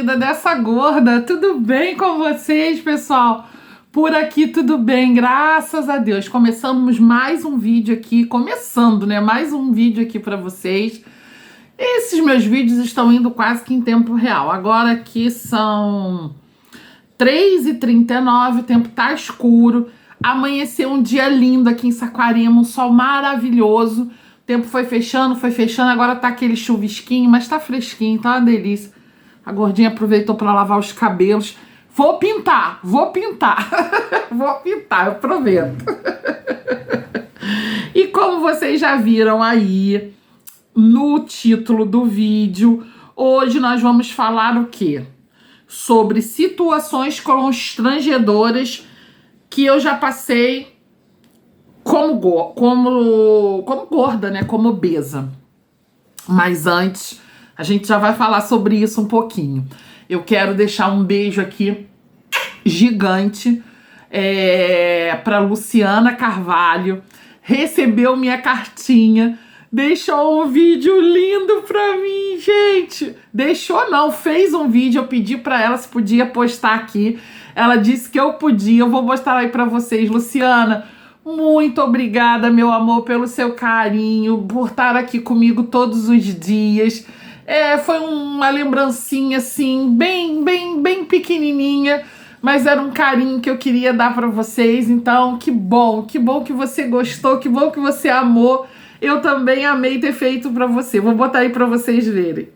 vida dessa gorda. Tudo bem com vocês, pessoal? Por aqui tudo bem, graças a Deus. Começamos mais um vídeo aqui, mais um vídeo aqui para vocês. Esses meus vídeos estão indo quase que em tempo real. Agora aqui são 3h39, o tempo tá escuro. Amanheceu um dia lindo aqui em Saquarema, um sol maravilhoso. O tempo foi fechando, agora tá aquele chuvisquinho, mas tá fresquinho, tá uma delícia. A gordinha aproveitou para lavar os cabelos. Vou pintar, vou pintar, eu prometo. E como vocês já viram aí no título do vídeo, hoje nós vamos falar o quê? Sobre situações constrangedoras que eu já passei como gorda, né? Como obesa. Mas antes, a gente já vai falar sobre isso um pouquinho. Eu quero deixar um beijo aqui gigante para Luciana Carvalho. Recebeu minha cartinha, deixou um vídeo lindo pra mim, gente. Deixou não, fez um vídeo, eu pedi pra ela se podia postar aqui. Ela disse que eu podia, eu vou mostrar aí pra vocês. Luciana, muito obrigada, meu amor, pelo seu carinho, por estar aqui comigo todos os dias. Foi uma lembrancinha assim, bem pequenininha, mas era um carinho que eu queria dar pra vocês. Então, que bom que você gostou, que bom que você amou. Eu também amei ter feito pra você. Vou botar aí pra vocês verem.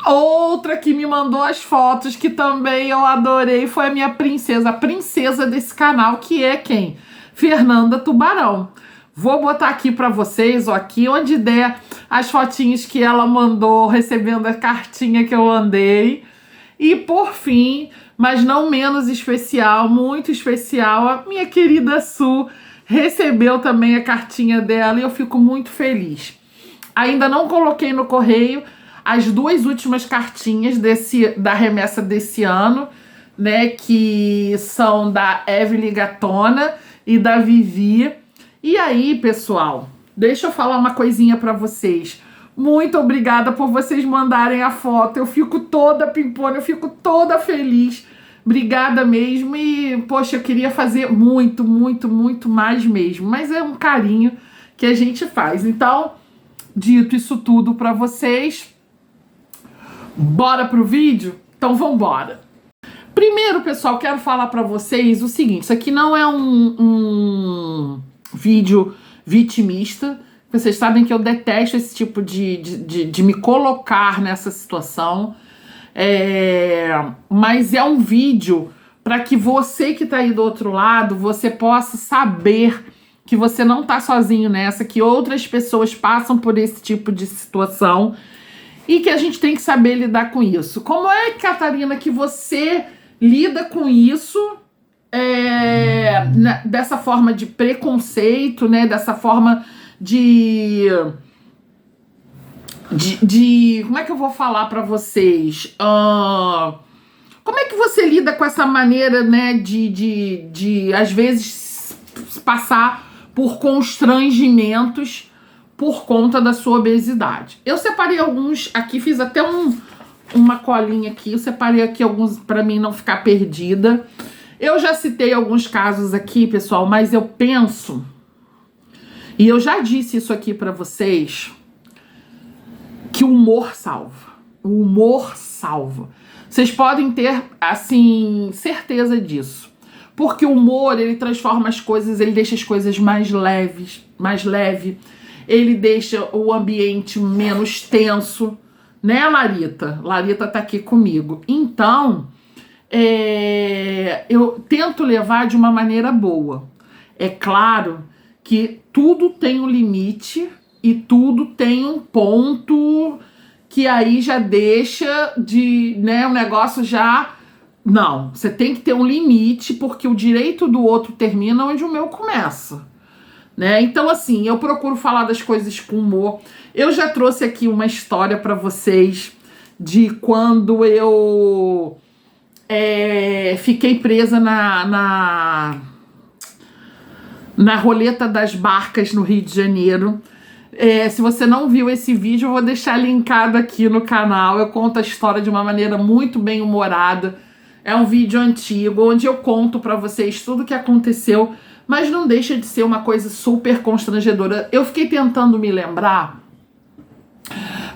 Outra que me mandou as fotos, que também eu adorei, foi a minha princesa, a princesa desse canal, que é quem? Fernanda Tubarão. Vou botar aqui pra vocês, ó, aqui onde der, as fotinhas que ela mandou, recebendo a cartinha que eu mandei. E por fim, mas não menos especial, muito especial, a minha querida Su recebeu também a cartinha dela e eu fico muito feliz. Ainda não coloquei no correio as duas últimas cartinhas da remessa desse ano, né, que são da Evelyn Gatona e da Vivi. E aí, pessoal, deixa eu falar uma coisinha para vocês. Muito obrigada por vocês mandarem a foto. Eu fico toda pimpona, eu fico toda feliz. Obrigada mesmo. E, poxa, eu queria fazer muito mais mesmo. Mas é um carinho que a gente faz. Então, dito isso tudo para vocês, bora pro vídeo? Então vambora. Primeiro, pessoal, quero falar pra vocês o seguinte. Isso aqui não é um vídeo vitimista. Vocês sabem que eu detesto esse tipo de me colocar nessa situação. Mas é um vídeo para que você que tá aí do outro lado, você possa saber que você não tá sozinho nessa, que outras pessoas passam por esse tipo de situação. E que a gente tem que saber lidar com isso. Como é, Catarina, que você lida com isso dessa forma de preconceito, né? Dessa forma de como é que eu vou falar pra vocês? Como é que você lida com essa maneira, né? De às vezes passar por constrangimentos por conta da sua obesidade. Eu separei alguns aqui, fiz até uma colinha aqui, eu separei aqui alguns para mim não ficar perdida. Eu já citei alguns casos aqui, pessoal, mas eu penso, e eu já disse isso aqui pra vocês, que o humor salva. O humor salva. Vocês podem ter, assim, certeza disso. Porque o humor, ele transforma as coisas, ele deixa as coisas mais leves, mais leve. Ele deixa o ambiente menos tenso. Né, Larita? Larita tá aqui comigo. Então, eu tento levar de uma maneira boa. É claro que tudo tem um limite e tudo tem um ponto que aí já deixa de, né, um negócio já... Não, você tem que ter um limite, porque o direito do outro termina onde o meu começa. Né? Então, assim, eu procuro falar das coisas com humor. Eu já trouxe aqui uma história para vocês de quando eu fiquei presa na roleta das barcas no Rio de Janeiro. Se você não viu esse vídeo, eu vou deixar linkado aqui no canal. Eu conto a história de uma maneira muito bem humorada. É um vídeo antigo, onde eu conto pra vocês tudo o que aconteceu, mas não deixa de ser uma coisa super constrangedora. Eu fiquei tentando me lembrar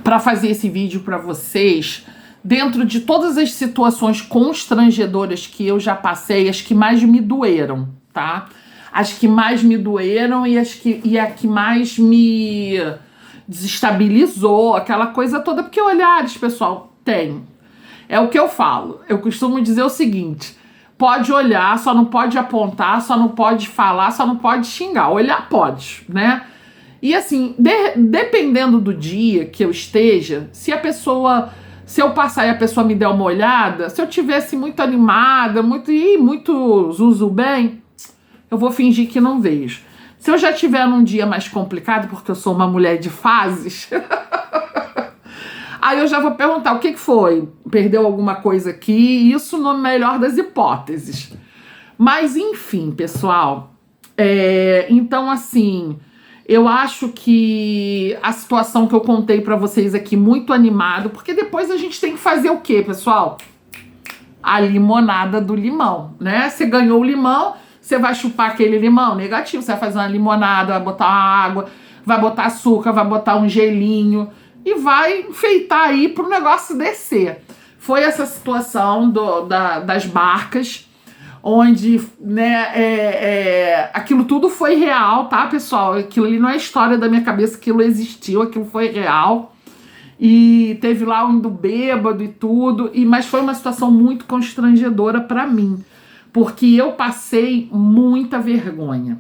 pra fazer esse vídeo pra vocês, dentro de todas as situações constrangedoras que eu já passei, as que mais me doeram, tá? As que mais me doeram e a que mais me desestabilizou, aquela coisa toda, porque olhares, pessoal, tem. É o que eu falo. Eu costumo dizer o seguinte: pode olhar, só não pode apontar, só não pode falar, só não pode xingar. Olhar pode, né? E assim, dependendo do dia que eu esteja, se eu passar e a pessoa me der uma olhada, se eu tivesse muito animada, muito zuzu bem, eu vou fingir que não vejo. Se eu já tiver num dia mais complicado, porque eu sou uma mulher de fases, aí eu já vou perguntar: o que foi? Perdeu alguma coisa aqui? Isso no melhor das hipóteses. Mas enfim, pessoal, então assim, eu acho que a situação que eu contei pra vocês aqui, muito animado, porque depois a gente tem que fazer o quê, pessoal? A limonada do limão, né? Você ganhou o limão, você vai chupar aquele limão? Negativo. Você vai fazer uma limonada, vai botar uma água, vai botar açúcar, vai botar um gelinho e vai enfeitar aí pro negócio descer. Foi essa situação das barcas, onde, né, aquilo tudo foi real, tá, pessoal? Aquilo ali não é história da minha cabeça, aquilo existiu, aquilo foi real. E teve lá um indo bêbado e tudo, mas foi uma situação muito constrangedora pra mim, porque eu passei muita vergonha.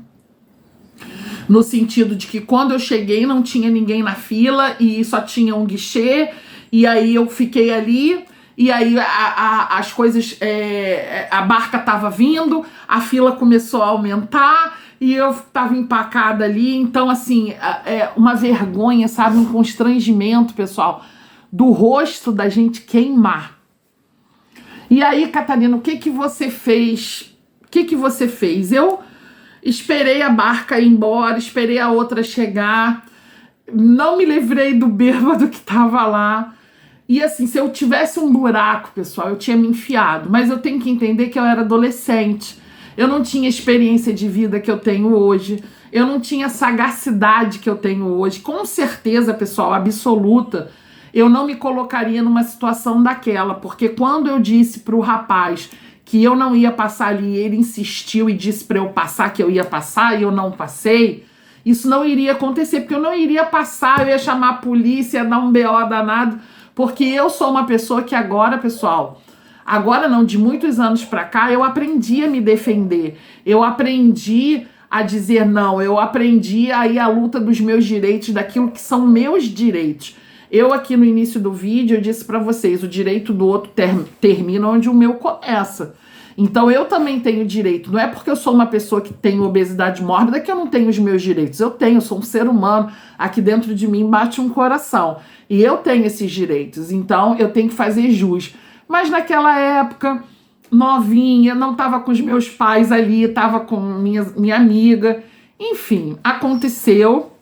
No sentido de que quando eu cheguei não tinha ninguém na fila e só tinha um guichê, e aí eu fiquei ali, e aí as coisas, a barca tava vindo, a fila começou a aumentar e eu tava empacada ali. Então, assim, uma vergonha, sabe, um constrangimento, pessoal, do rosto da gente queimar. E aí, Catarina, o que que você fez? O que que você fez? Eu esperei a barca ir embora, esperei a outra chegar, não me livrei do bêbado que tava lá. E assim, se eu tivesse um buraco, pessoal, eu tinha me enfiado. Mas eu tenho que entender que eu era adolescente. Eu não tinha experiência de vida que eu tenho hoje. Eu não tinha sagacidade que eu tenho hoje. Com certeza, pessoal, absoluta, eu não me colocaria numa situação daquela. Porque quando eu disse pro rapaz que eu não ia passar ali, ele insistiu e disse para eu passar, que eu ia passar, e eu não passei, isso não iria acontecer, porque eu não iria passar, eu ia chamar a polícia, ia dar um BO danado, porque eu sou uma pessoa que agora, pessoal, agora não, de muitos anos para cá, eu aprendi a me defender, eu aprendi a dizer não, eu aprendi a ir à luta dos meus direitos, daquilo que são meus direitos. Eu aqui no início do vídeo, eu disse para vocês, o direito do outro termina onde o meu começa. Então eu também tenho direito. Não é porque eu sou uma pessoa que tem obesidade mórbida que eu não tenho os meus direitos. Eu tenho, eu sou um ser humano. Aqui dentro de mim bate um coração. E eu tenho esses direitos. Então eu tenho que fazer jus. Mas naquela época, novinha, não estava com os meus pais ali, estava com minha amiga. Enfim, aconteceu.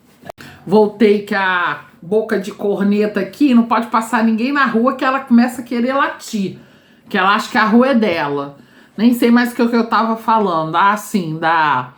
Voltei que a boca de corneta aqui, não pode passar ninguém na rua que ela começa a querer latir, que ela acha que a rua é dela, Nem sei mais o que eu tava falando. Ah, sim, da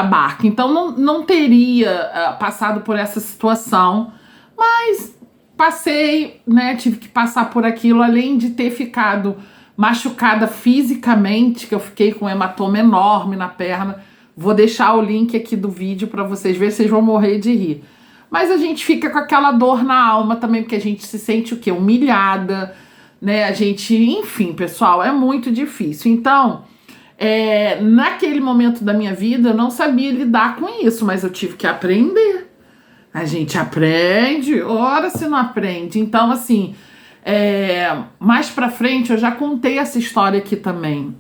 barca. Então não teria passado por essa situação, mas passei, né? Tive que passar por aquilo, além de ter ficado machucada fisicamente, que eu fiquei com um hematoma enorme na perna. Vou deixar o link aqui do vídeo para vocês verem, vocês vão morrer de rir. Mas a gente fica com aquela dor na alma também, porque a gente se sente o quê? Humilhada, né? A gente, enfim, pessoal, é muito difícil. Então, naquele momento da minha vida, eu não sabia lidar com isso, mas eu tive que aprender. A gente aprende, ora se não aprende. Então, assim, mais pra frente eu já contei essa história aqui também.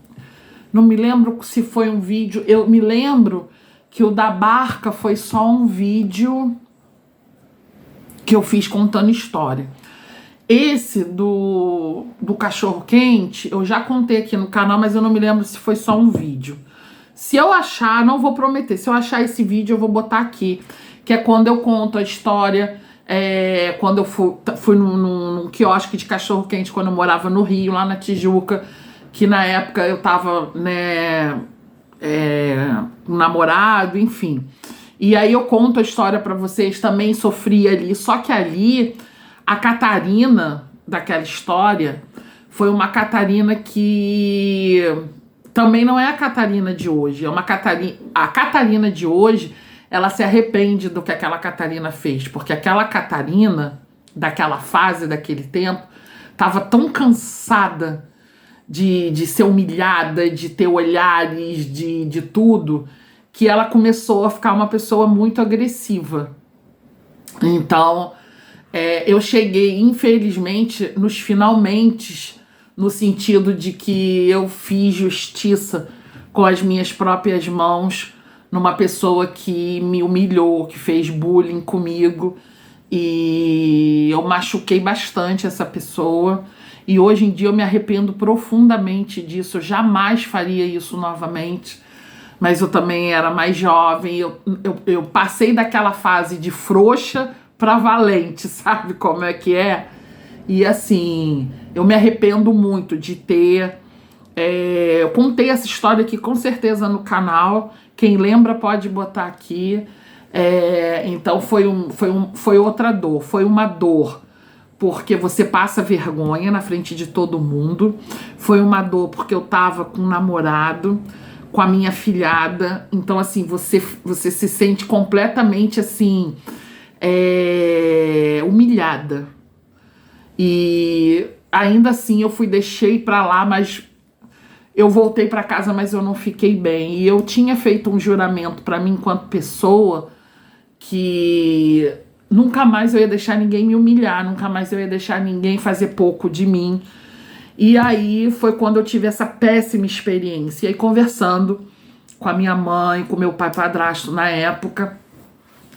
Não me lembro se foi um vídeo, eu me lembro que o da barca foi só um vídeo que eu fiz contando história. Esse do cachorro quente, eu já contei aqui no canal, mas eu não me lembro se foi só um vídeo. Se eu achar, não vou prometer, se eu achar esse vídeo eu vou botar aqui, que é quando eu conto a história, quando eu fui num quiosque de cachorro quente, quando eu morava no Rio, lá na Tijuca, que na época eu tava, né, com um namorado, enfim. E aí eu conto a história pra vocês, também sofri ali, só que ali a Catarina daquela história foi uma Catarina que também não é a Catarina de hoje, a Catarina de hoje, ela se arrepende do que aquela Catarina fez, porque aquela Catarina daquela fase, daquele tempo, tava tão cansada de ser humilhada, de ter olhares, de tudo, que ela começou a ficar uma pessoa muito agressiva. Então, eu cheguei, infelizmente, nos finalmente, no sentido de que eu fiz justiça com as minhas próprias mãos numa pessoa que me humilhou, que fez bullying comigo, e eu machuquei bastante essa pessoa. E hoje em dia eu me arrependo profundamente disso, eu jamais faria isso novamente, mas eu também era mais jovem, eu passei daquela fase de frouxa para valente, sabe como é que é? E assim, eu me arrependo muito de ter... eu contei essa história aqui com certeza no canal, quem lembra pode botar aqui. Então foi outra dor, foi uma dor porque você passa vergonha na frente de todo mundo. Foi uma dor porque eu tava com um namorado, com a minha filhada. Então, assim, você se sente completamente, assim, humilhada. E ainda assim eu deixei pra lá, mas eu voltei pra casa, mas eu não fiquei bem. E eu tinha feito um juramento pra mim enquanto pessoa que nunca mais eu ia deixar ninguém me humilhar, nunca mais eu ia deixar ninguém fazer pouco de mim. E aí foi quando eu tive essa péssima experiência. E aí, conversando com a minha mãe, com meu pai padrasto na época,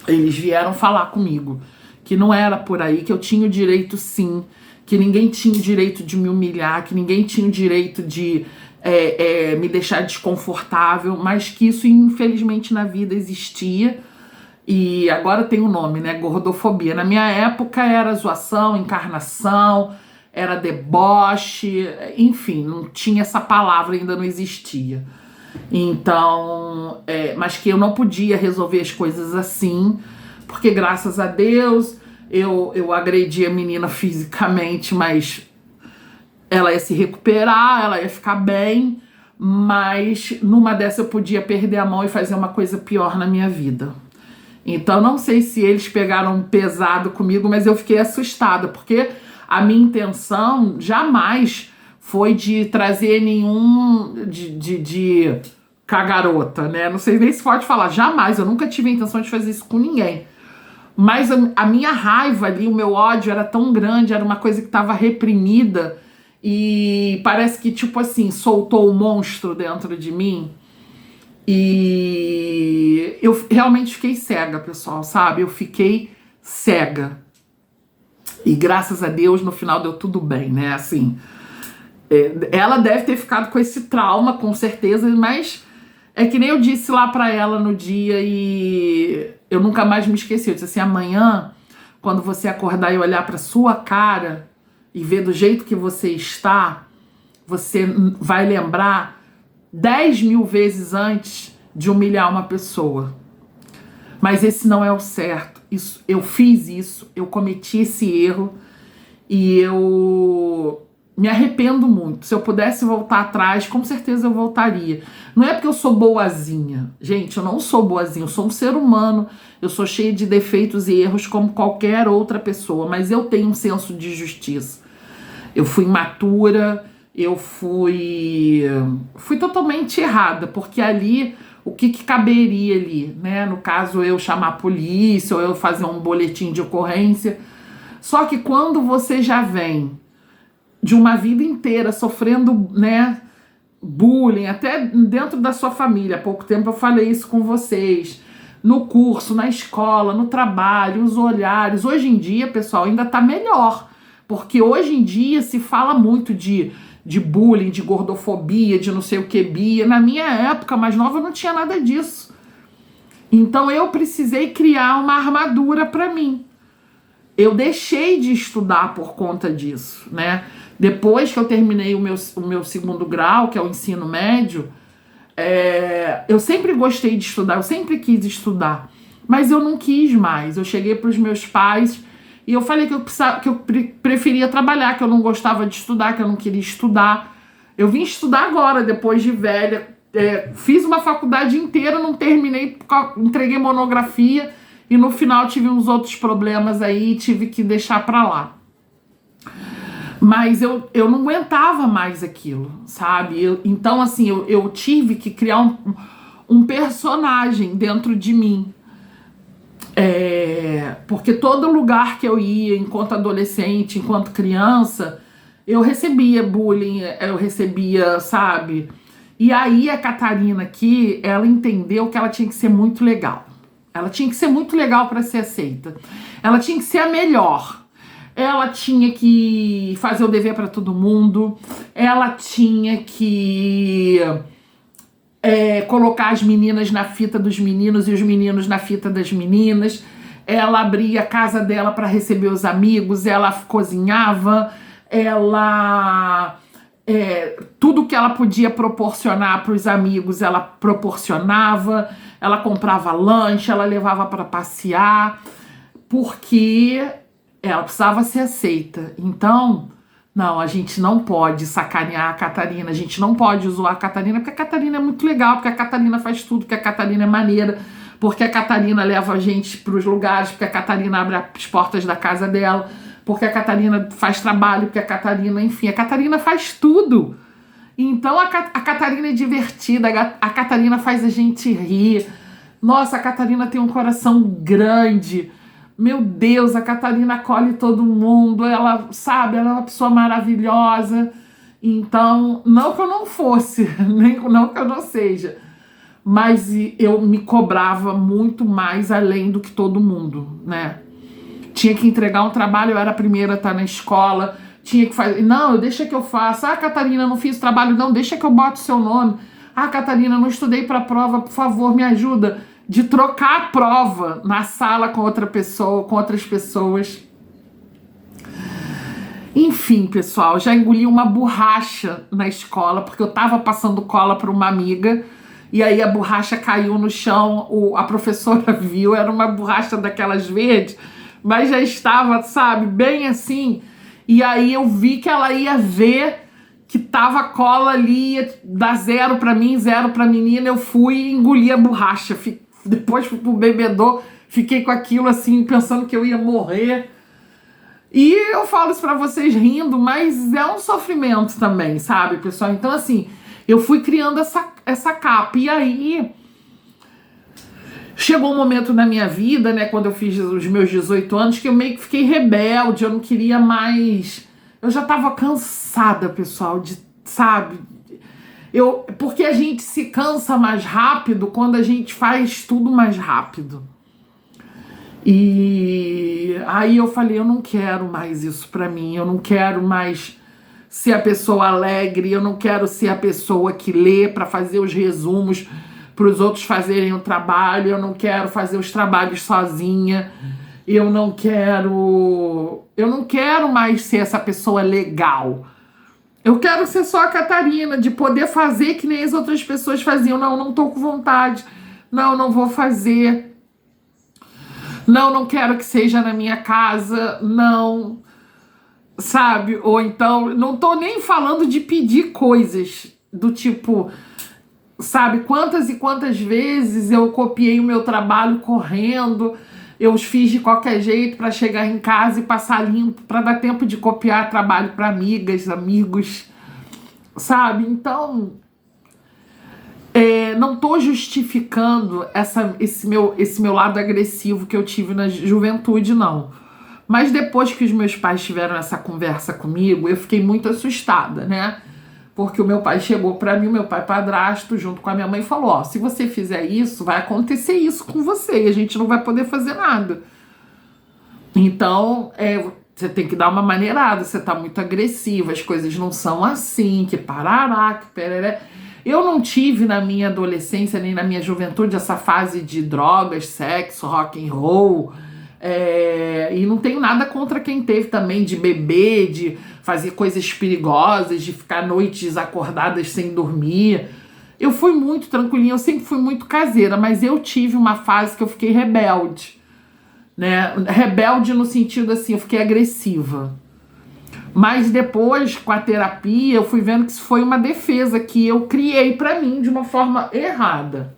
eles vieram falar comigo que não era por aí, que eu tinha o direito sim, que ninguém tinha o direito de me humilhar, que ninguém tinha o direito de me deixar desconfortável, mas que isso infelizmente na vida existia. E agora tem um nome, né? Gordofobia. Na minha época era zoação, encarnação, era deboche, enfim, não tinha essa palavra, ainda não existia. Então, mas que eu não podia resolver as coisas assim, porque graças a Deus eu agredi a menina fisicamente, mas ela ia se recuperar, ela ia ficar bem, mas numa dessa eu podia perder a mão e fazer uma coisa pior na minha vida. Então, não sei se eles pegaram pesado comigo, mas eu fiquei assustada, porque a minha intenção jamais foi de trazer nenhum de cagarota, né? Não sei nem se pode falar, jamais, eu nunca tive a intenção de fazer isso com ninguém. Mas a minha raiva ali, o meu ódio era tão grande, era uma coisa que estava reprimida e parece que, tipo assim, soltou o monstro dentro de mim. E eu realmente fiquei cega, pessoal, sabe? Eu fiquei cega. E graças a Deus, no final deu tudo bem, né? Assim, ela deve ter ficado com esse trauma, com certeza, mas é que nem eu disse lá pra ela no dia e eu nunca mais me esqueci. Eu disse assim, amanhã, quando você acordar e olhar pra sua cara e ver do jeito que você está, você vai lembrar 10.000 vezes antes de humilhar uma pessoa. Mas esse não é o certo. Eu fiz isso, eu cometi esse erro e eu me arrependo muito. Se eu pudesse voltar atrás, com certeza eu voltaria. Não é porque eu sou boazinha. Gente, eu não sou boazinha, eu sou um ser humano. Eu sou cheia de defeitos e erros como qualquer outra pessoa, mas eu tenho um senso de justiça. Eu fui imatura, eu fui totalmente errada, porque ali, o que caberia ali, né? No caso, eu chamar a polícia ou eu fazer um boletim de ocorrência. Só que quando você já vem de uma vida inteira sofrendo, né, bullying, até dentro da sua família, há pouco tempo eu falei isso com vocês, no curso, na escola, no trabalho, os olhares. Hoje em dia, pessoal, ainda tá melhor, porque hoje em dia se fala muito de bullying, de gordofobia, de não sei o que, bia. Na minha época mais nova não tinha nada disso. Então eu precisei criar uma armadura para mim. Eu deixei de estudar por conta disso, né? Depois que eu terminei o meu segundo grau, que é o ensino médio, eu sempre gostei de estudar, eu sempre quis estudar, mas eu não quis mais. Eu cheguei para os meus pais e eu falei que eu preferia trabalhar, que eu não gostava de estudar, que eu não queria estudar. Eu vim estudar agora, depois de velha. Fiz uma faculdade inteira, não terminei, entreguei monografia e no final tive uns outros problemas aí e tive que deixar para lá. Mas eu não aguentava mais aquilo, sabe? Então, assim, eu tive que criar um personagem dentro de mim. Porque todo lugar que eu ia, enquanto adolescente, enquanto criança, eu recebia bullying, eu recebia, sabe? E aí a Catarina aqui, ela entendeu que ela tinha que ser muito legal. Ela tinha que ser muito legal para ser aceita. Ela tinha que ser a melhor. Ela tinha que fazer o dever para todo mundo. Ela tinha que colocar as meninas na fita dos meninos e os meninos na fita das meninas. Ela abria a casa dela para receber os amigos. Ela cozinhava. Ela... tudo que ela podia proporcionar para os amigos, ela proporcionava. Ela comprava lanche, ela levava para passear. Porque... ela precisava ser aceita. Então, não, a gente não pode sacanear a Catarina, a gente não pode zoar a Catarina, porque a Catarina é muito legal, porque a Catarina faz tudo, porque a Catarina é maneira, porque a Catarina leva a gente para os lugares, porque a Catarina abre as portas da casa dela, porque a Catarina faz trabalho, porque a Catarina, enfim, a Catarina faz tudo. Então a Catarina é divertida, a Catarina faz a gente rir. Nossa, a Catarina tem um coração grande. Meu Deus, a Catarina acolhe todo mundo, ela, sabe, ela é uma pessoa maravilhosa. Então, não que eu não fosse, nem não que eu não seja, mas eu me cobrava muito mais além do que todo mundo, né? Tinha que entregar um trabalho, eu era a primeira a estar na escola, tinha que fazer, não, deixa que eu faça. Ah, Catarina, não fiz trabalho, não, deixa que eu boto o seu nome. Ah, Catarina, não estudei para a prova, por favor, me ajuda. De trocar a prova na sala com outra pessoa, com outras pessoas. Enfim, pessoal, já engoli uma borracha na escola, porque eu tava passando cola para uma amiga, e aí a borracha caiu no chão, a professora viu, era uma borracha daquelas verdes, mas já estava, sabe, bem assim, e aí eu vi que ela ia ver que tava cola ali, ia dar 0 para mim, 0 para a menina, eu fui e engoli a borracha. Depois fui pro bebedouro, fiquei com aquilo assim, pensando que eu ia morrer. E eu falo isso pra vocês rindo, mas é um sofrimento também, sabe, pessoal? Então, assim, eu fui criando essa capa. E aí, chegou um momento na minha vida, né, quando eu fiz os meus 18 anos, que eu meio que fiquei rebelde, eu não queria mais... Eu já tava cansada, pessoal, sabe... Porque a gente se cansa mais rápido quando a gente faz tudo mais rápido. E aí eu falei, eu não quero mais isso pra mim, eu não quero mais ser a pessoa alegre, eu não quero ser a pessoa que lê para fazer os resumos para os outros fazerem o trabalho, eu não quero fazer os trabalhos sozinha, eu não quero mais ser essa pessoa legal. Eu quero ser só a Catarina, de poder fazer que nem as outras pessoas faziam. Não, não tô com vontade. Não, não vou fazer. Não, não quero que seja na minha casa. Não, sabe? Ou então, não tô nem falando de pedir coisas do tipo, sabe? Quantas e quantas vezes eu copiei o meu trabalho correndo, eu os fiz de qualquer jeito para chegar em casa e passar limpo, para dar tempo de copiar trabalho para amigas, amigos, sabe? Então, não tô justificando esse meu lado agressivo que eu tive na juventude, não. Mas depois que os meus pais tiveram essa conversa comigo, eu fiquei muito assustada, né? Porque o meu pai chegou para mim, o meu pai padrasto, junto com a minha mãe, falou: ó, se você fizer isso, vai acontecer isso com você e a gente não vai poder fazer nada. Então, você tem que dar uma maneirada, você tá muito agressiva, as coisas não são assim, que parará, que pereré. Eu não tive na minha adolescência nem na minha juventude essa fase de drogas, sexo, rock and roll. E não tenho nada contra quem teve também, de beber, de fazer coisas perigosas, de ficar noites acordadas sem dormir. Eu fui muito tranquilinha, eu sempre fui muito caseira, mas eu tive uma fase que eu fiquei rebelde, né? Rebelde no sentido assim, eu fiquei agressiva. Mas depois, com a terapia, eu fui vendo que isso foi uma defesa que eu criei pra mim de uma forma errada.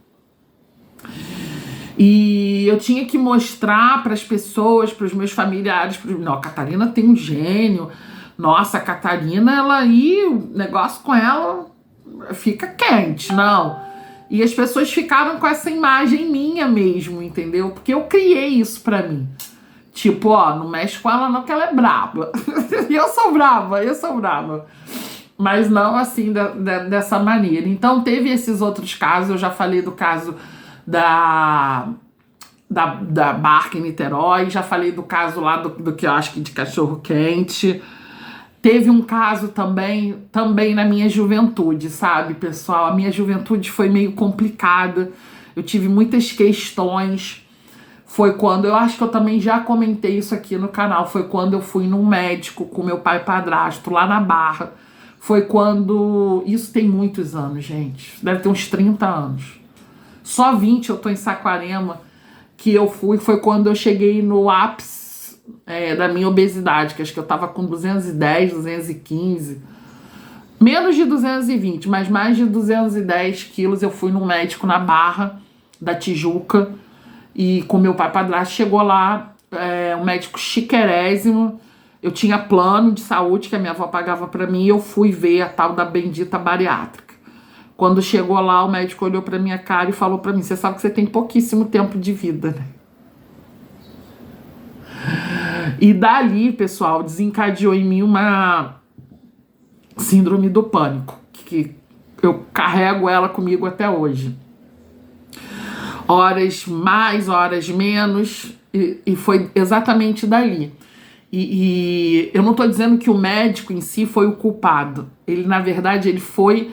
E eu tinha que mostrar para as pessoas, para os meus familiares, não, a Catarina tem um gênio. Nossa, a Catarina, ela aí, o negócio com ela fica quente, não. E as pessoas ficaram com essa imagem minha mesmo, entendeu? Porque eu criei isso pra mim. Tipo, ó, não mexe com ela não, que ela é braba. E eu sou braba. Mas não assim, dessa maneira. Então teve esses outros casos, eu já falei do caso da Barca em Niterói, já falei do caso lá do quiosque de cachorro quente. Teve um caso também na minha juventude, sabe, pessoal? A minha juventude foi meio complicada, eu tive muitas questões. Foi quando, eu acho que eu também já comentei isso aqui no canal, foi quando eu fui num médico com meu pai padrasto lá na Barra. Foi quando, isso tem muitos anos, gente, deve ter uns 30 anos. Só 20 eu tô em Saquarema, que eu fui, foi quando eu cheguei no ápice da minha obesidade, que acho que eu tava com 210, 215, menos de 220, mas mais de 210 quilos. Eu fui num médico na Barra da Tijuca, e com meu pai padrasto, chegou lá, um médico chiquerésimo. Eu tinha plano de saúde que a minha avó pagava pra mim, e eu fui ver a tal da bendita bariátrica. Quando chegou lá, o médico olhou pra minha cara e falou pra mim: você sabe que você tem pouquíssimo tempo de vida, né? E dali, pessoal, desencadeou em mim uma síndrome do pânico, que eu carrego ela comigo até hoje. Horas mais, horas menos, e foi exatamente dali. E eu não tô dizendo que o médico em si foi o culpado. Ele, na verdade, ele foi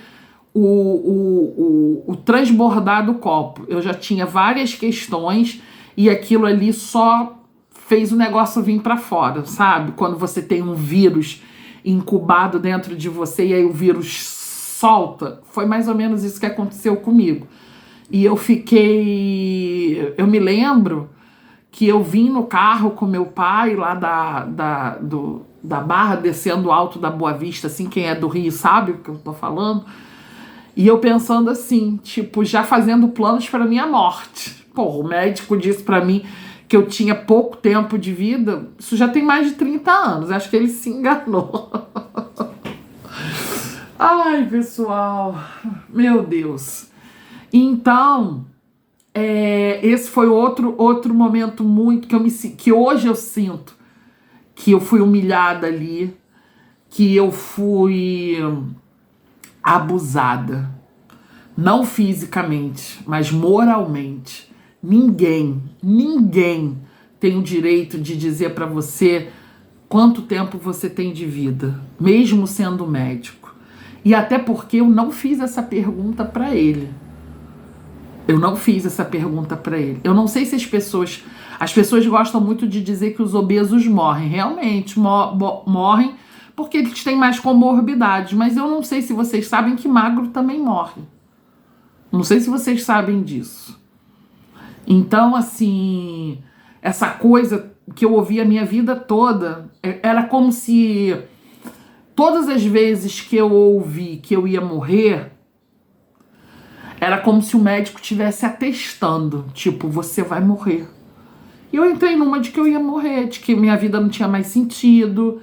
o transbordar do copo. Eu já tinha várias questões e aquilo ali só fez o negócio vir para fora, sabe? Quando você tem um vírus incubado dentro de você e aí o vírus solta. Foi mais ou menos isso que aconteceu comigo. E eu me lembro que eu vim no carro com meu pai lá da Barra, descendo o alto da Boa Vista, assim, quem é do Rio sabe o que eu tô falando. E eu pensando assim, tipo, já fazendo planos para minha morte. Pô, o médico disse para mim que eu tinha pouco tempo de vida. Isso já tem mais de 30 anos. Acho que ele se enganou. Ai, pessoal. Meu Deus. Então, esse foi outro momento muito que hoje eu sinto que eu fui humilhada ali, que eu fui abusada, não fisicamente, mas moralmente. Ninguém tem o direito de dizer para você quanto tempo você tem de vida, mesmo sendo médico. E até porque eu não fiz essa pergunta para ele. Eu não fiz essa pergunta para ele. Eu não sei se as pessoas gostam muito de dizer que os obesos morrem. Realmente morrem, porque eles têm mais comorbidades. Mas eu não sei se vocês sabem que magro também morre. Não sei se vocês sabem disso. Então, assim, essa coisa que eu ouvi a minha vida toda, era como se todas as vezes que eu ouvi que eu ia morrer, era como se o médico estivesse atestando, tipo, você vai morrer. E eu entrei numa de que eu ia morrer, de que minha vida não tinha mais sentido,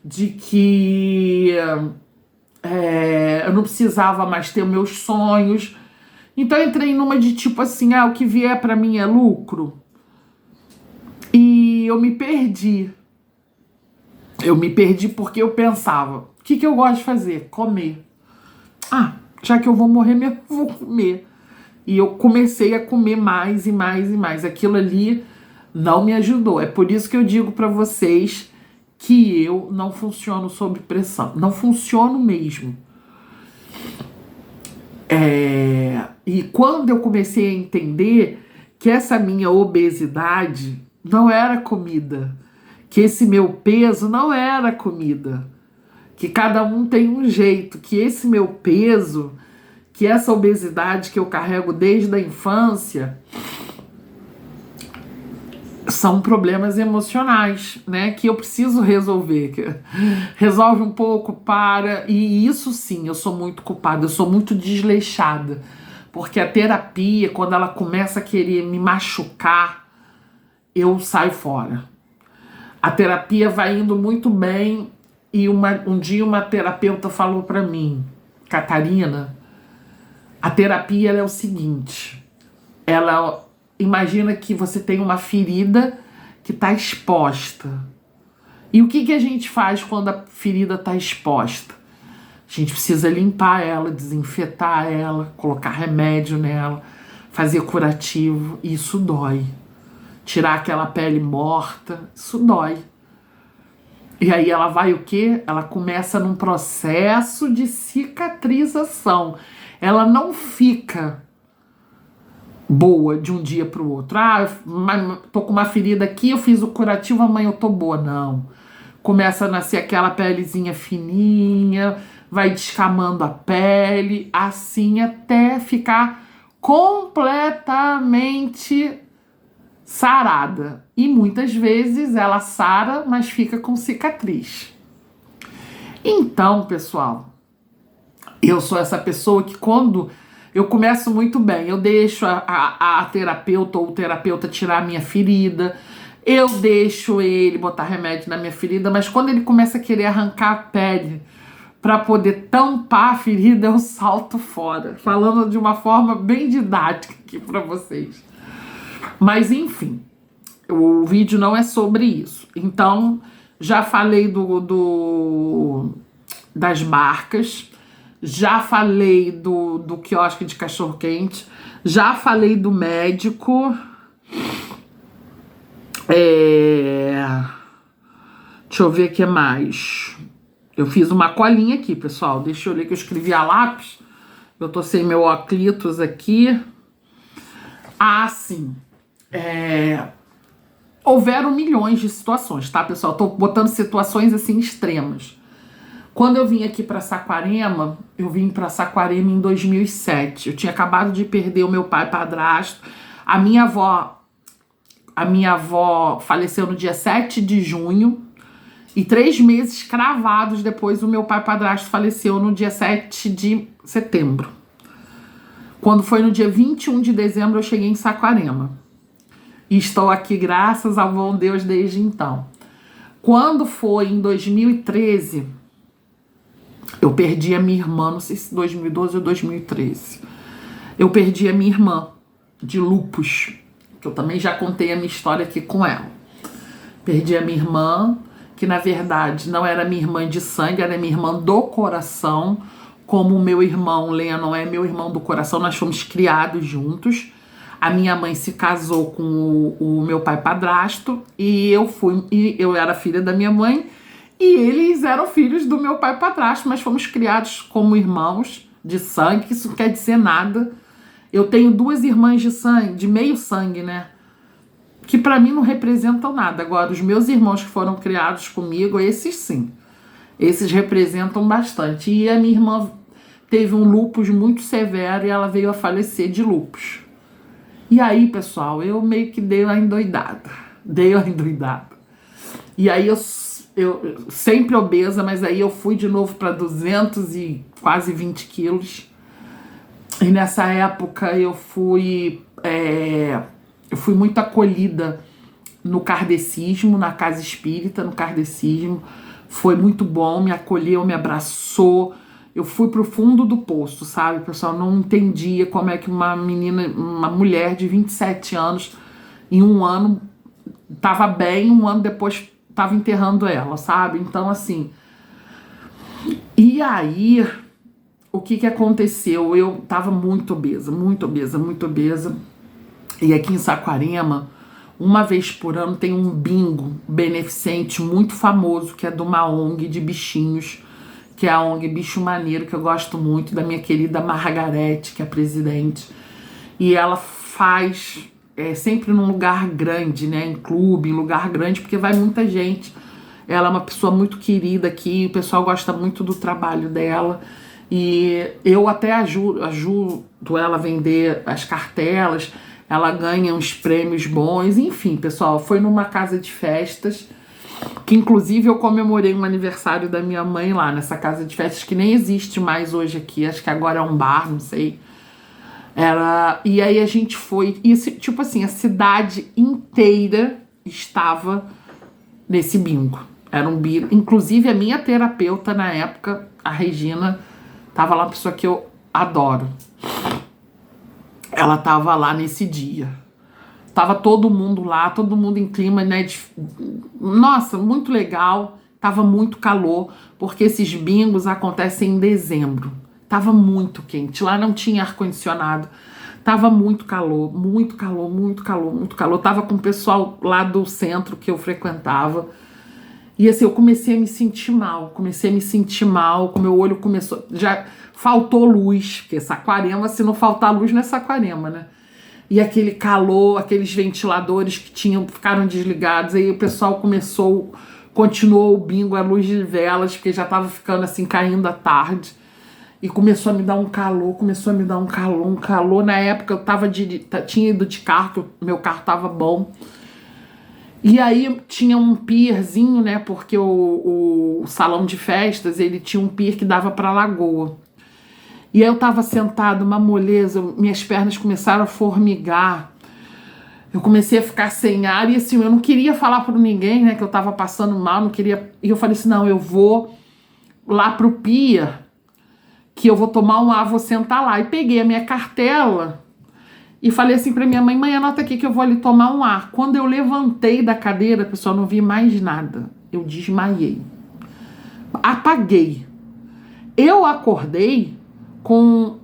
de que eu não precisava mais ter meus sonhos. Então eu entrei numa de tipo assim, o que vier pra mim é lucro. E eu me perdi. Eu me perdi porque eu pensava, o que eu gosto de fazer? Comer. Já que eu vou morrer mesmo, eu vou comer. E eu comecei a comer mais e mais e mais. Aquilo ali não me ajudou. É por isso que eu digo pra vocês que eu não funciono sob pressão. Não funciono mesmo. E quando eu comecei a entender que essa minha obesidade não era comida, que esse meu peso não era comida, que cada um tem um jeito, que esse meu peso, que essa obesidade que eu carrego desde a infância são problemas emocionais, né, que eu preciso resolver. Resolve um pouco, para. E isso sim, eu sou muito culpada, eu sou muito desleixada, porque a terapia, quando ela começa a querer me machucar, eu saio fora. A terapia vai indo muito bem e um dia uma terapeuta falou pra mim, Catarina, a terapia ela é o seguinte, ela imagina que você tem uma ferida que está exposta. E o que a gente faz quando a ferida está exposta? A gente precisa limpar ela, desinfetar ela, colocar remédio nela, fazer curativo. E isso dói. Tirar aquela pele morta, isso dói. E aí ela vai o quê? Ela começa num processo de cicatrização. Ela não fica boa de um dia para o outro. Tô com uma ferida aqui, eu fiz o curativo, amanhã eu tô boa. Não. Começa a nascer aquela pelezinha fininha, vai descamando a pele, assim até ficar completamente sarada. E muitas vezes ela sara, mas fica com cicatriz. Então, pessoal, eu sou essa pessoa que quando eu começo muito bem, eu deixo a terapeuta ou o terapeuta tirar a minha ferida, eu deixo ele botar remédio na minha ferida, mas quando ele começa a querer arrancar a pele para poder tampar a ferida, eu salto fora, falando de uma forma bem didática aqui para vocês. Mas enfim, o vídeo não é sobre isso. Então, já falei das barcas, já falei do quiosque de cachorro-quente, já falei do médico. Deixa eu ver o que mais. Eu fiz uma colinha aqui, pessoal. Deixa eu ler que eu escrevi a lápis. Eu tô sem meu óculos aqui. Sim. Houveram milhões de situações, tá, pessoal? Tô botando situações assim extremas. Quando eu vim aqui para Saquarema, eu vim para Saquarema em 2007. Eu tinha acabado de perder o meu pai padrasto. A minha avó faleceu no dia 7 de junho. E 3 meses cravados depois, o meu pai padrasto faleceu no dia 7 de setembro. Quando foi no dia 21 de dezembro, eu cheguei em Saquarema. E estou aqui graças ao bom Deus desde então. Quando foi em 2013... eu perdi a minha irmã, não sei se 2012 ou 2013. Eu perdi a minha irmã de lúpus, que eu também já contei a minha história aqui com ela. Perdi a minha irmã, que na verdade não era minha irmã de sangue, era minha irmã do coração, como o meu irmão Lennon é meu irmão do coração, nós fomos criados juntos. A minha mãe se casou com o meu pai padrasto e eu era filha da minha mãe. E eles eram filhos do meu pai padrasto, mas fomos criados como irmãos de sangue, que isso não quer dizer nada. Eu tenho 2 irmãs de sangue, de meio sangue, né? Que pra mim não representam nada. Agora, os meus irmãos que foram criados comigo, esses sim. Esses representam bastante. E a minha irmã teve um lúpus muito severo e ela veio a falecer de lúpus. E aí, pessoal, eu meio que dei uma endoidada. E aí eu sempre obesa, mas aí eu fui de novo para 200 e quase 20 quilos. E nessa época eu fui muito acolhida no kardecismo, na casa espírita, no kardecismo. Foi muito bom, me acolheu, me abraçou. Eu fui pro fundo do poço, sabe, pessoal? Não entendia como é que uma mulher de 27 anos, em um ano, tava bem, um ano depois tava enterrando ela, sabe? Então, assim... E aí, o que aconteceu? Eu tava muito obesa. E aqui em Saquarema, uma vez por ano, tem um bingo beneficente muito famoso, que é de uma ONG de bichinhos, que é a ONG Bicho Maneiro, que eu gosto muito, da minha querida Margarete, que é a presidente. E ela faz sempre num lugar grande, né? Em clube, em lugar grande, porque vai muita gente. Ela é uma pessoa muito querida aqui, o pessoal gosta muito do trabalho dela. E eu até ajudo ela a vender as cartelas, ela ganha uns prêmios bons. Enfim, pessoal, foi numa casa de festas, que inclusive eu comemorei um aniversário da minha mãe lá nessa casa de festas, que nem existe mais hoje aqui, acho que agora é um bar, não sei. E aí a gente foi, e tipo assim, a cidade inteira estava nesse bingo. Era um bingo, inclusive a minha terapeuta na época, a Regina, tava lá, uma pessoa que eu adoro. Ela tava lá nesse dia. Tava todo mundo lá, todo mundo em clima, né? Nossa, muito legal. Tava muito calor, porque esses bingos acontecem em dezembro. Tava muito quente. Lá não tinha ar-condicionado. Tava muito calor. Tava com o pessoal lá do centro que eu frequentava. E assim, eu comecei a me sentir mal. O meu olho começou... Já faltou luz, porque Saquarema, se não faltar luz, não é Saquarema, né? E aquele calor, aqueles ventiladores que ficaram desligados, aí o pessoal continuou o bingo à luz de velas, porque já estava ficando assim, caindo a tarde, e começou a me dar um calor, um calor. Na época eu tinha ido de carro, que o meu carro estava bom, e aí tinha um pierzinho, né, porque o salão de festas, ele tinha um pier que dava para a lagoa. E aí eu tava sentada, uma moleza, minhas pernas começaram a formigar, eu comecei a ficar sem ar, e assim, eu não queria falar para ninguém, né, que eu tava passando mal, não queria, e eu falei assim, não, eu vou lá pro pier, que eu vou tomar um ar, vou sentar lá, e peguei a minha cartela, e falei assim pra minha mãe, anota aqui que eu vou ali tomar um ar. Quando eu levantei da cadeira, pessoal, não vi mais nada, eu desmaiei, apaguei, eu acordei com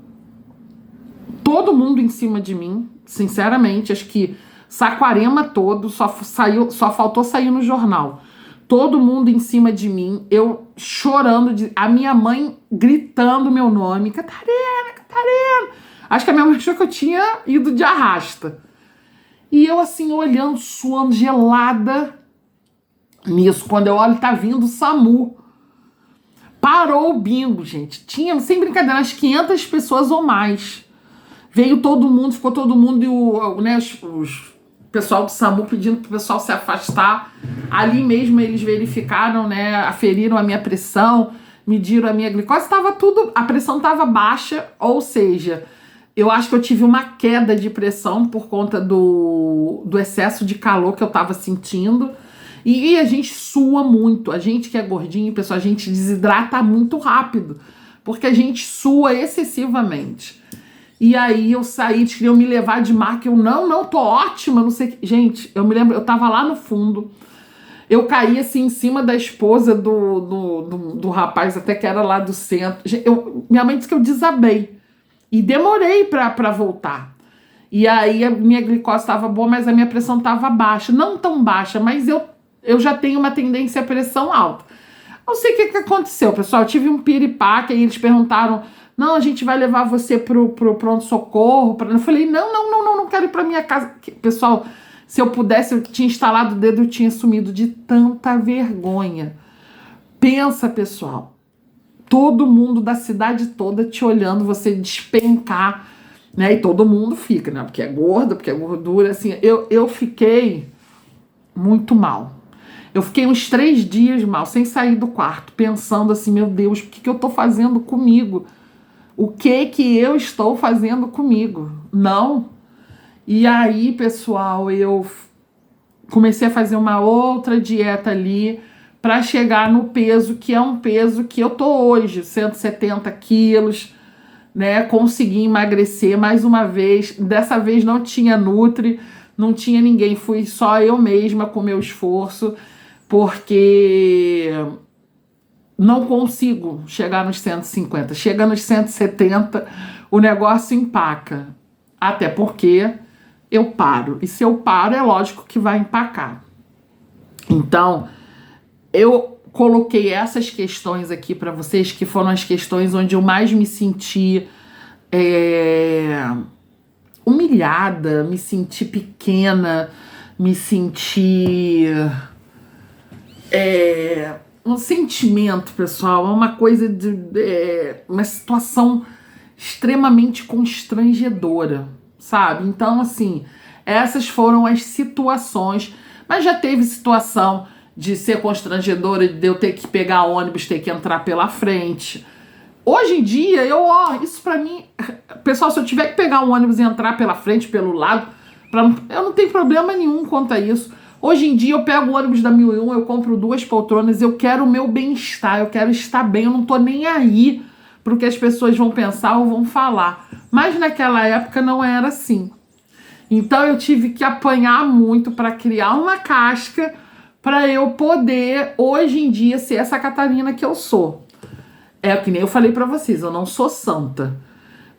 todo mundo em cima de mim, sinceramente, acho que Saquarema todo, só faltou sair no jornal. Todo mundo em cima de mim, eu chorando, a minha mãe gritando meu nome, Catarina, Catarina. Acho que a minha mãe achou que eu tinha ido de arrasta. E eu assim, olhando, suando, gelada. Nisso, quando eu olho, tá vindo o SAMU. Parou o bingo, gente. Tinha, sem brincadeira, umas 500 pessoas ou mais. Veio todo mundo, ficou todo mundo, e o pessoal do SAMU pedindo pro pessoal se afastar. Ali mesmo eles verificaram, né, aferiram a minha pressão, mediram a minha glicose, a pressão estava baixa, ou seja, eu acho que eu tive uma queda de pressão por conta do excesso de calor que eu estava sentindo. E a gente sua muito, a gente que é gordinho, pessoal, a gente desidrata muito rápido, porque a gente sua excessivamente. E aí eu saí, eles queriam me levar de marca, eu não, tô ótima, não sei o que. Gente, eu me lembro, eu tava lá no fundo, eu caí assim em cima da esposa do rapaz, até que era lá do centro. Minha mãe disse que eu desabei, e demorei pra voltar. E aí a minha glicose estava boa, mas a minha pressão estava baixa, não tão baixa, mas eu já tenho uma tendência à pressão alta. Não sei o que aconteceu, pessoal. Eu tive um piripaque, aí eles perguntaram, não, a gente vai levar você pro pronto-socorro. Eu falei, não quero ir pra minha casa. Pessoal, se eu pudesse, eu tinha instalado o dedo, eu tinha sumido de tanta vergonha. Pensa, pessoal, todo mundo da cidade toda te olhando, você despencar, né? E todo mundo fica, né? Porque é gorda, porque é gordura, assim. Eu fiquei muito mal. Eu fiquei uns 3 dias mal, sem sair do quarto, pensando assim, meu Deus, o que eu tô fazendo comigo? O que eu estou fazendo comigo? Não. E aí, pessoal, eu comecei a fazer uma outra dieta ali para chegar no peso, que é um peso que eu tô hoje, 170 quilos, né? Consegui emagrecer mais uma vez. Dessa vez não tinha Nutri, não tinha ninguém, fui só eu mesma com meu esforço, porque não consigo chegar nos 150. Chega nos 170, o negócio empaca. Até porque eu paro. E se eu paro, é lógico que vai empacar. Então, eu coloquei essas questões aqui para vocês, que foram as questões onde eu mais me senti humilhada, me senti pequena, me senti um sentimento, pessoal, é uma coisa de uma situação extremamente constrangedora, sabe? Então, assim, essas foram as situações, mas já teve situação de ser constrangedora, de eu ter que pegar ônibus, ter que entrar pela frente. Hoje em dia, isso pra mim, pessoal, se eu tiver que pegar um ônibus e entrar pela frente, pelo lado, eu não tenho problema nenhum quanto a isso. Hoje em dia eu pego o ônibus da 1001, eu compro 2 poltronas, eu quero o meu bem-estar, eu quero estar bem, eu não tô nem aí pro que as pessoas vão pensar ou vão falar. Mas naquela época não era assim. Então eu tive que apanhar muito para criar uma casca para eu poder, hoje em dia, ser essa Catarina que eu sou. É que nem eu falei para vocês, eu não sou santa.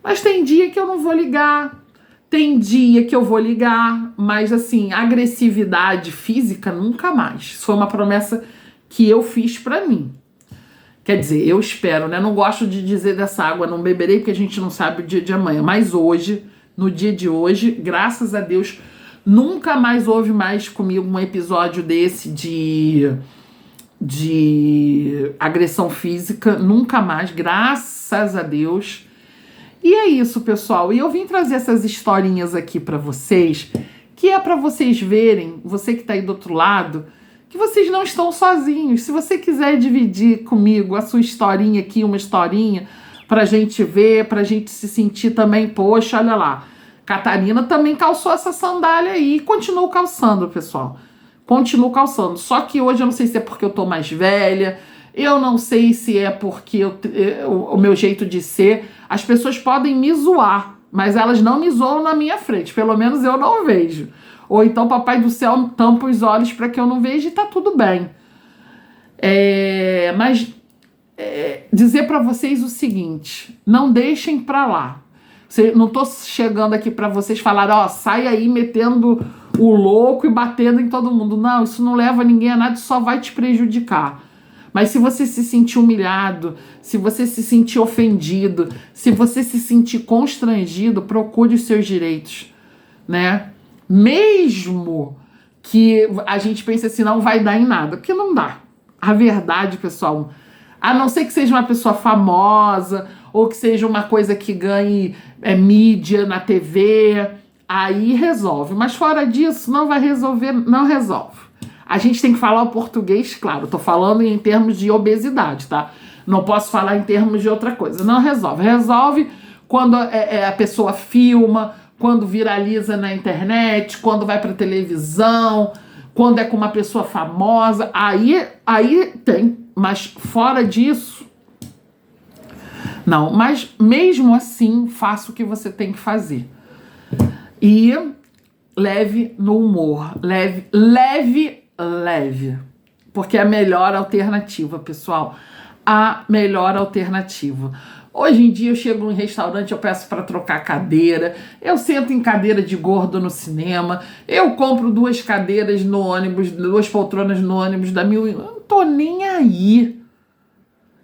Mas tem dia que eu não vou ligar, tem dia que eu vou ligar, mas assim, agressividade física nunca mais. Isso foi uma promessa que eu fiz para mim. Quer dizer, eu espero, né? Não gosto de dizer dessa água não beberei, porque a gente não sabe o dia de amanhã. Mas hoje, no dia de hoje, graças a Deus, nunca mais houve mais comigo um episódio desse de agressão física, nunca mais, graças a Deus. E é isso, pessoal. E eu vim trazer essas historinhas aqui para vocês, que é para vocês verem, você que tá aí do outro lado, que vocês não estão sozinhos. Se você quiser dividir comigo a sua historinha aqui, uma historinha, pra gente ver, pra gente se sentir também, poxa, olha lá, Catarina também calçou essa sandália aí e continuo calçando, pessoal. Continuo calçando. Só que hoje eu não sei se é porque eu tô mais velha, eu não sei se é porque o meu jeito de ser. As pessoas podem me zoar, mas elas não me zoam na minha frente. Pelo menos eu não vejo. Ou então Papai do Céu tampa os olhos para que eu não veja e tá tudo bem. Mas dizer para vocês o seguinte, não deixem para lá. Não tô chegando aqui para vocês falar, ó, sai aí metendo o louco e batendo em todo mundo. Não, isso não leva ninguém a nada, só vai te prejudicar. Mas se você se sentir humilhado, se você se sentir ofendido, se você se sentir constrangido, procure os seus direitos, né? Mesmo que a gente pense assim, não vai dar em nada, porque não dá. A verdade, pessoal, a não ser que seja uma pessoa famosa ou que seja uma coisa que ganhe mídia na TV, aí resolve. Mas fora disso, não vai resolver, não resolve. A gente tem que falar o português, claro, tô falando em termos de obesidade, tá? Não posso falar em termos de outra coisa. Não resolve. Resolve quando a pessoa filma, quando viraliza na internet, quando vai pra televisão, quando é com uma pessoa famosa, aí tem. Mas fora disso, não. Mas mesmo assim, faça o que você tem que fazer. E leve no humor. Leve. Porque é a melhor alternativa, pessoal. A melhor alternativa. Hoje em dia eu chego em restaurante, eu peço para trocar cadeira, eu sento em cadeira de gordo no cinema, eu compro 2 cadeiras no ônibus, 2 poltronas no ônibus da 1001, eu não tô nem aí.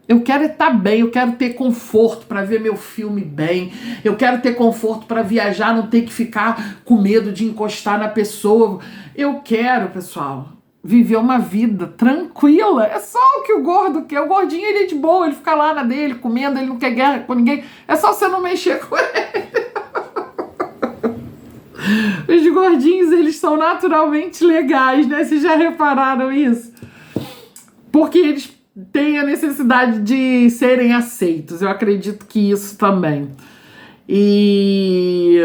Eu quero estar bem, eu quero ter conforto para ver meu filme bem, eu quero ter conforto para viajar, não ter que ficar com medo de encostar na pessoa. Eu quero, pessoal, viver uma vida tranquila. É só o que o gordo quer. O gordinho, ele é de boa, ele fica lá na dele, comendo, ele não quer guerra com ninguém. É só você não mexer com ele. Os gordinhos, eles são naturalmente legais, né? Vocês já repararam isso? Porque eles têm a necessidade de serem aceitos. Eu acredito que isso também. E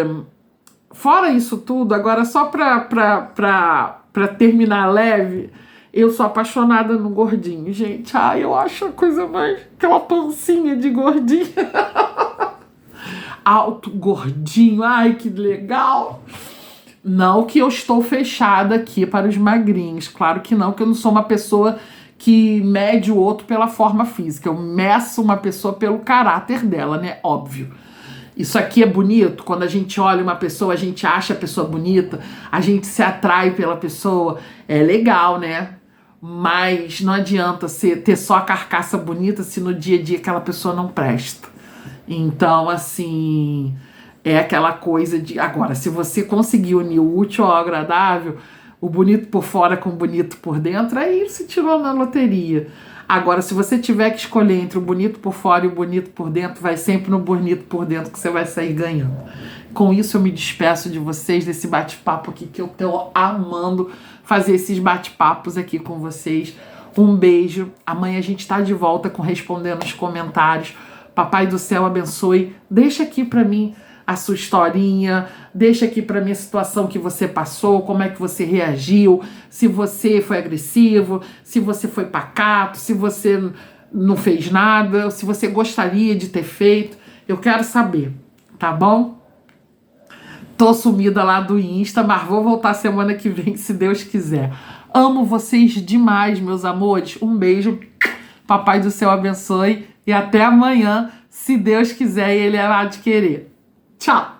fora isso tudo, agora só pra terminar leve, eu sou apaixonada no gordinho, gente. Ai, eu acho a coisa mais... Aquela pancinha de gordinho. Alto, gordinho, ai, que legal. Não que eu estou fechada aqui para os magrinhos. Claro que não, que eu não sou uma pessoa que mede o outro pela forma física. Eu meço uma pessoa pelo caráter dela, né? Óbvio. Isso aqui é bonito. Quando a gente olha uma pessoa, a gente acha a pessoa bonita, a gente se atrai pela pessoa. É legal, né? Mas não adianta ter só a carcaça bonita se no dia a dia aquela pessoa não presta. Então, assim, é aquela coisa de... Agora, se você conseguir unir o útil ao agradável, o bonito por fora com o bonito por dentro, aí se tirou na loteria. Agora, se você tiver que escolher entre o bonito por fora e o bonito por dentro, vai sempre no bonito por dentro que você vai sair ganhando. Com isso, eu me despeço de vocês, desse bate-papo aqui, que eu tô amando fazer esses bate-papos aqui com vocês. Um beijo. Amanhã a gente tá de volta com Respondendo os Comentários. Papai do céu abençoe. Deixa aqui pra mim a sua historinha, deixa aqui pra mim a situação que você passou, como é que você reagiu, se você foi agressivo, se você foi pacato, se você não fez nada, se você gostaria de ter feito. Eu quero saber, tá bom? Tô sumida lá do Insta, mas vou voltar semana que vem, se Deus quiser. Amo vocês demais, meus amores. Um beijo. Papai do céu abençoe. E até amanhã, se Deus quiser e Ele há de querer. Tchau!